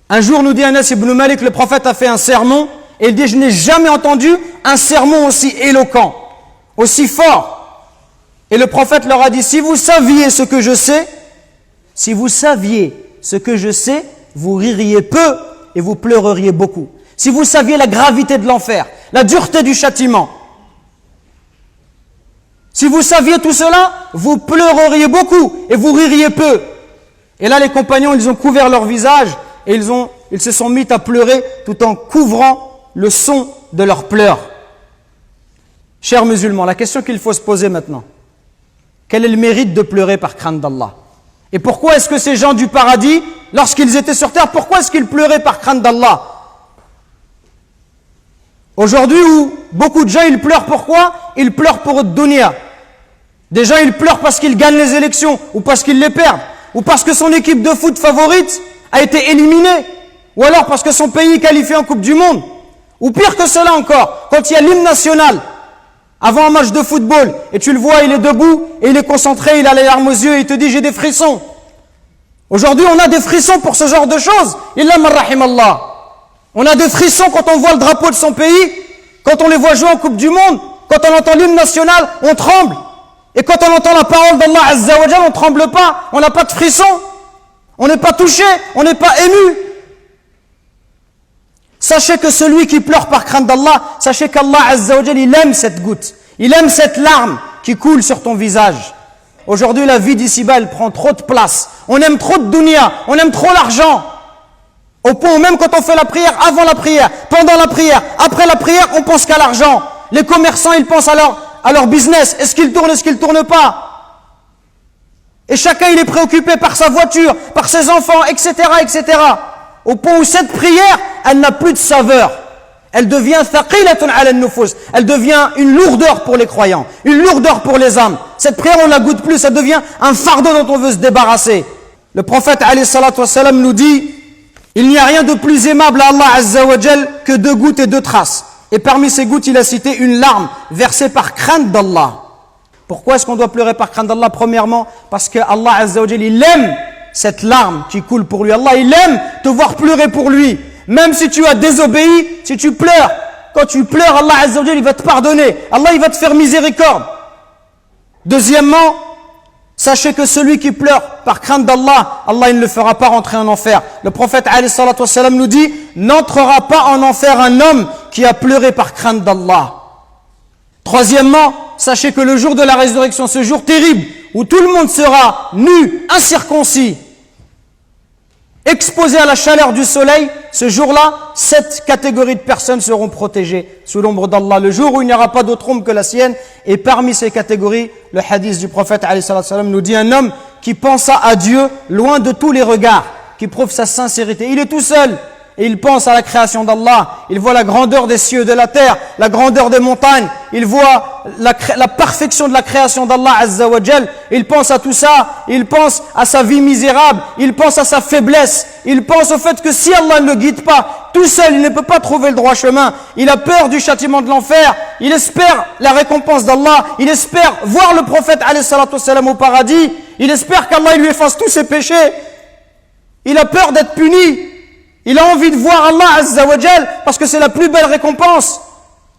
Un jour, nous dit Anas ibn Malik, le prophète a fait un sermon, et il dit, je n'ai jamais entendu un sermon aussi éloquent, aussi fort. Et le prophète leur a dit, si vous saviez ce que je sais, vous ririez peu et vous pleureriez beaucoup. Si vous saviez la gravité de l'enfer, la dureté du châtiment, si vous saviez tout cela, vous pleureriez beaucoup et vous ririez peu. Et là, les compagnons, ils ont couvert leur visage et ils se sont mis à pleurer tout en couvrant le son de leurs pleurs. Chers musulmans, la question qu'il faut se poser maintenant, quel est le mérite de pleurer par crainte d'Allah? Et pourquoi est-ce que ces gens du paradis, lorsqu'ils étaient sur terre, pourquoi est-ce qu'ils pleuraient par crainte d'Allah? Aujourd'hui, où beaucoup de gens, ils pleurent pourquoi? Ils pleurent pour dunya. Des gens, ils pleurent parce qu'ils gagnent les élections, ou parce qu'ils les perdent, ou parce que son équipe de foot favorite a été éliminée, ou alors parce que son pays est qualifié en Coupe du Monde. Ou pire que cela encore, quand il y a l'hymne national, avant un match de football, et tu le vois, il est debout, et il est concentré, il a les larmes aux yeux, et il te dit, j'ai des frissons. Aujourd'hui, on a des frissons pour ce genre de choses. Illa man rahimallah. On a des frissons quand on voit le drapeau de son pays, quand on les voit jouer en Coupe du Monde, quand on entend l'hymne national, on tremble. Et quand on entend la parole d'Allah Azza wa Jal, on ne tremble pas, on n'a pas de frisson, on n'est pas touché, on n'est pas ému. Sachez que celui qui pleure par crainte d'Allah, sachez qu'Allah Azza wa Jal, il aime cette goutte, il aime cette larme qui coule sur ton visage. Aujourd'hui, la vie d'ici-bas, elle prend trop de place. On aime trop de dunya, on aime trop l'argent. Au point où même quand on fait la prière, avant la prière, pendant la prière, après la prière, on pense qu'à l'argent. Les commerçants, ils pensent à leur business. Est-ce qu'il tourne, est-ce qu'il ne tourne pas? Et chacun, il est préoccupé par sa voiture, par ses enfants, etc., etc. Au point où cette prière, elle n'a plus de saveur. Elle devient thaqilatun ala an-nufus. Elle devient une lourdeur pour les croyants, une lourdeur pour les âmes. Cette prière, on ne la goûte plus, ça devient un fardeau dont on veut se débarrasser. Le prophète, alayhi salatu wassalam, nous dit, il n'y a rien de plus aimable à Allah Azza wa Jal que 2 gouttes et 2 traces. Et parmi ces gouttes, il a cité une larme versée par crainte d'Allah. Pourquoi est-ce qu'on doit pleurer par crainte d'Allah? Premièrement, parce que Allah Azza wa Jal, il aime cette larme qui coule pour lui. Allah, il aime te voir pleurer pour lui. Même si tu as désobéi, si tu pleures, quand tu pleures, Allah Azza wa Jal, il va te pardonner. Allah, il va te faire miséricorde. Deuxièmement, sachez que celui qui pleure par crainte d'Allah, Allah il ne le fera pas rentrer en enfer. Le prophète alayhi salatu wassalam nous dit, n'entrera pas en enfer un homme qui a pleuré par crainte d'Allah. Troisièmement, sachez que le jour de la résurrection, ce jour terrible, où tout le monde sera nu, incirconcis, exposé à la chaleur du soleil, ce jour-là, 7 catégories de personnes seront protégées sous l'ombre d'Allah. Le jour où il n'y aura pas d'autre ombre que la sienne. Et parmi ces catégories, le hadith du prophète alayhi salam nous dit un homme qui pensa à Dieu loin de tous les regards, qui prouve sa sincérité. Il est tout seul et il pense à la création d'Allah. Il voit la grandeur des cieux, de la terre, la grandeur des montagnes. Il voit la perfection de la création d'Allah Azza wa Jal. Il pense à tout ça. Il pense à sa vie misérable. Il pense à sa faiblesse. Il pense au fait que si Allah ne le guide pas, tout seul, il ne peut pas trouver le droit chemin. Il a peur du châtiment de l'enfer. Il espère la récompense d'Allah. Il espère voir le prophète alayhi salatu wassalam au paradis. Il espère qu'Allah lui efface tous ses péchés. Il a peur d'être puni. Il a envie de voir Allah Azza wa Jal parce que c'est la plus belle récompense.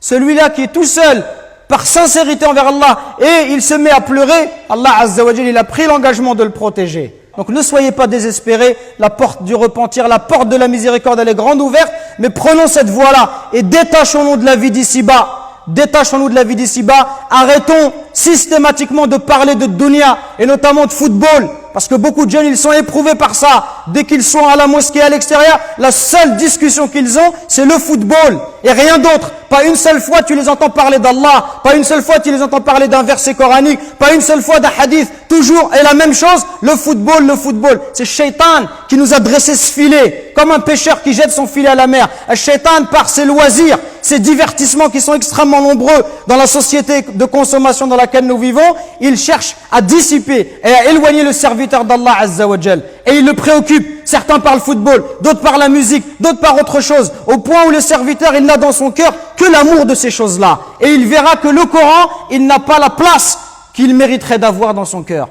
Celui-là qui est tout seul, par sincérité envers Allah, et il se met à pleurer, Allah Azza wa Jal, il a pris l'engagement de le protéger. Donc ne soyez pas désespérés, la porte du repentir, la porte de la miséricorde, elle est grande ouverte, mais prenons cette voie-là et détachons-nous de la vie d'ici-bas. Détachons-nous de la vie d'ici-bas, arrêtons systématiquement de parler de dunya et notamment de football. Parce que beaucoup de jeunes, ils sont éprouvés par ça. Dès qu'ils sont à la mosquée, à l'extérieur, la seule discussion qu'ils ont, c'est le football. Et rien d'autre. Pas une seule fois tu les entends parler d'Allah. Pas une seule fois tu les entends parler d'un verset coranique. Pas une seule fois d'un hadith. Toujours et la même chose, le football, le football. C'est Shaitan qui nous a dressé ce filet. Comme un pêcheur qui jette son filet à la mer. Shaitan, par ses loisirs, ses divertissements qui sont extrêmement nombreux dans la société de consommation dans laquelle nous vivons, il cherche à dissiper et à éloigner le serviteur d'Allah Azza wa Jal. Et il le préoccupe. Certains par le football, d'autres par la musique, d'autres par autre chose. Au point où le serviteur, il n'a dans son cœur que l'amour de ces choses-là. Et il verra que le Coran, il n'a pas la place qu'il mériterait d'avoir dans son cœur.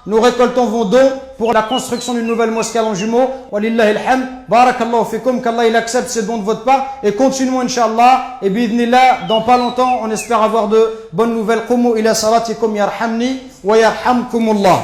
Nous récoltons vos dons pour la construction d'une nouvelle mosquée à Longjumeau. Walillahi alhamd. Barakallahu fikum, qu'Allah il accepte ces dons de votre part. Et continuons, Inch'Allah. Et bi'idhnillah, dans pas longtemps, on espère avoir de bonnes nouvelles. Qumu ila salatikum yarhamni wa yarhamkumullah.